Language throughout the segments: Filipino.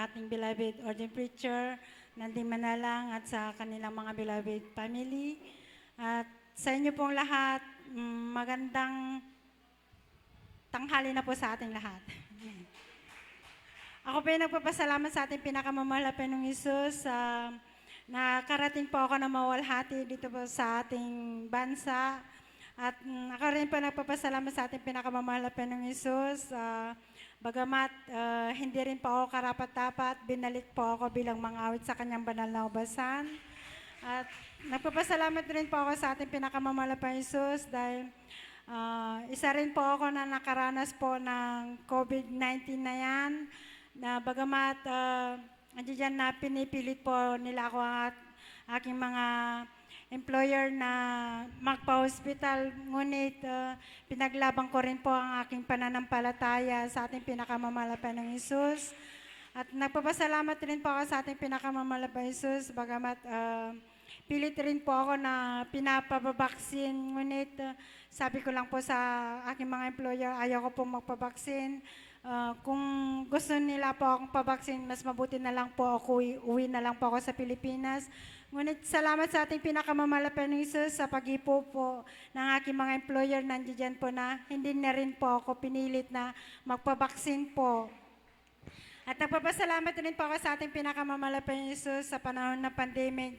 ating beloved ordained preacher, Nanding Manalang, at sa kanilang mga beloved family. At sa inyo pong lahat, magandang tanghali na po sa ating lahat. Ako po ay nagpapasalamat sa ating pinakamamahal na Panginoong Hesus. Nakarating po ako na mawalhati dito po sa ating bansa. At ako rin po nagpapasalamat sa ating pinakamamahal na Panginoong Hesus. Bagamat hindi rin po ako karapat-dapat, binalik po ako bilang mangawit sa kanyang banal na ubasan. At nagpapasalamat rin po ako sa ating pinakamamahal na Panginoong Hesus dahil isa rin po ako na nakaranas po ng COVID-19 na yan. Na bagamat andiyan na pinipilit po nila ako at aking mga employer na magpa-hospital, ngunit pinaglaban ko rin po ang aking pananampalataya sa ating pinakamamahal na Panginoong Hesus. At nagpapasalamat rin po ako sa ating pinakamamahal na Panginoong Hesus, bagamat pilit rin po ako na pinapabaksin, ngunit sabi ko lang po sa aking mga employer, ayaw ko pong magpabaksin. Kung gusto nila po akong pabaksin, mas mabuti na lang po ako, uwi na lang po ako sa Pilipinas. Ngunit salamat sa ating pinakamamahal na Panginoong Hesus sa pag-ipo po ng aking mga employer nandiyan po na hindi na rin po ako pinilit na magpabaksin po. At nagpapasalamat rin po ako sa ating pinakamamahal na Panginoong Hesus sa panahon ng pandemic.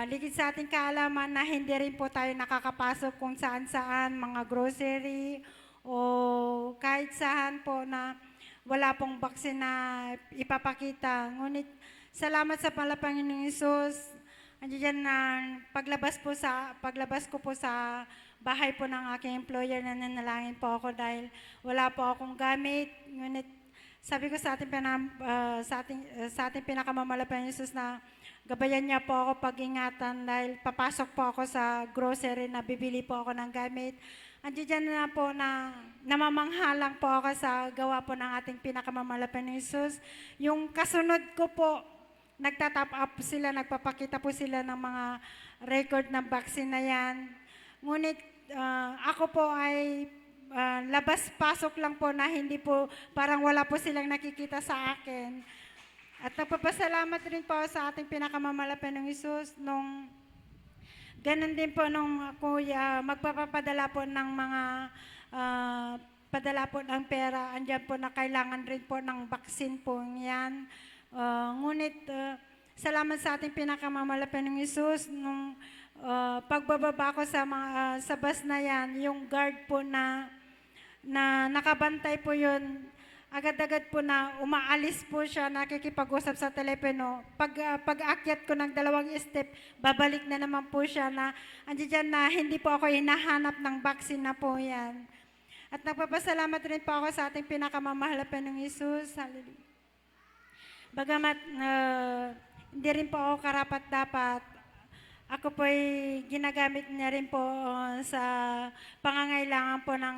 Ligid sa ating kaalaman na hindi rin po tayo nakakapasok kung saan-saan, mga grocery, o kahit saan po na wala pong baksin na ipapakita. Ngunit salamat sa Panginoong Hesus. Andiyan na paglabas ko po sa bahay po ng aking employer, nananalangin po ako dahil wala po akong gamit. Ngunit sabi ko sa ating pinakamamahal na Panginoong Hesus na gabayan niya po ako pag-ingatan dahil papasok po ako sa grocery na bibili po ako ng gamit. Andiyan na po na namamanghalang po ako sa gawa po ng ating pinakamamahal na Panginoong Hesus. Yung kasunod ko po, nagtatap up sila, nagpapakita po sila ng mga record ng vaccine na yan. Ngunit ako po ay labas-pasok lang po na hindi po, parang wala po silang nakikita sa akin. At nagpapasalamat rin po sa ating pinakamamahal na Panginoong Hesus nung ganun din po nung ako magpapapadala po ng mga padala po ng pera, andyan po na kailangan rin po ng vaccine po yan. Ngunit salamat sa ating pinakamamahal na Panginoong Hesus nung pagbababa ko sa bus na yan, yung guard po na nakabantay po yun, agad-agad po na umaalis po siya, nakikipag-usap sa telepono. Pag-akyat ko ng 2 step, babalik na naman po siya na andiyan na hindi po ako hinahanap ng vaccine na po yan. At nagpapasalamat rin po ako sa ating pinakamamahal na Panginoong Hesus. Hallelujah. Bagamat hindi rin po ako karapat-dapat, ako po ay ginagamit niya rin po sa pangangailangan po ng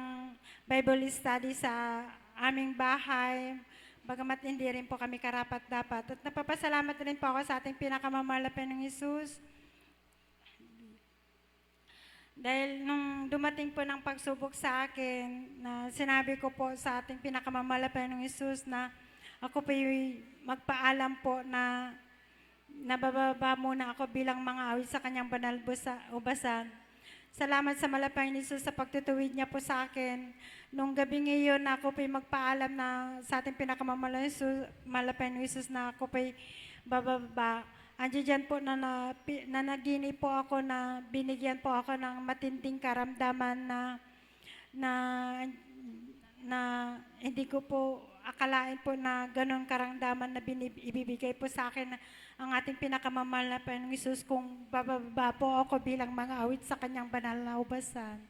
Bible study sa aming bahay, bagamat hindi rin po kami karapat-dapat. At napapasalamat rin po ako sa ating pinakamamahal na Panginoong Hesus. Dahil nung dumating po ng pagsubok sa akin, na sinabi ko po sa ating pinakamamahal na Panginoong Hesus na ako po magpaalam po na nabababa muna ako bilang mga awit sa kanyang banal ubasan. Salamat sa malapang Hesus sa pagtutuwid niya po sa akin. Nung gabi ngayon ako po'y magpaalam na sa ating pinakamamahal na Hesus na ako po'y bababa. Andiyan po na naginip po ako na binigyan po ako ng matinding karamdaman na hindi ko po akalain po na ganun karamdaman na ibibigay po sa akin ang ating pinakamamahal na Panginoong Hesus kung bababa po ako bilang mga awit sa kanyang banal na ubasan.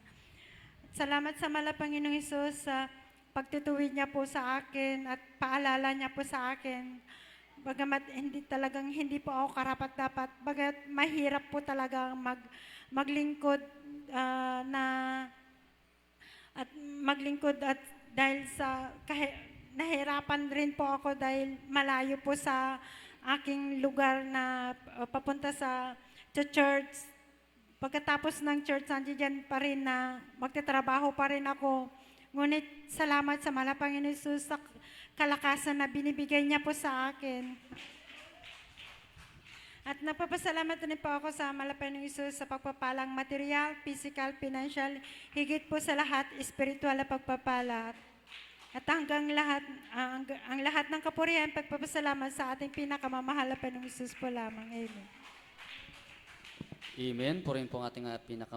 Salamat sa Panginoong Hesus sa pagtutuwid niya po sa akin at paalala niya po sa akin. Bagamat hindi po ako karapat-dapat, bagamat mahirap po talaga maglingkod at dahil sa nahirapan rin po ako dahil malayo po sa aking lugar na papunta sa church. Pagkatapos ng church, nandiyan pa rin na magtatrabaho pa rin ako. Ngunit salamat sa Panginoong Hesus kalakasan na binibigay niya po sa akin. At nagpapasalamat din po ako sa malapay ng Isus sa pagpapalang material, physical, financial, higit po sa lahat, spiritual na pagpapala. At hanggang lahat, ang lahat ng kapurihan, pagpapasalamat sa ating pinakamamahal na Panginoong Isus po lamang. Amen. Amen. Purihin po ang ating pinaka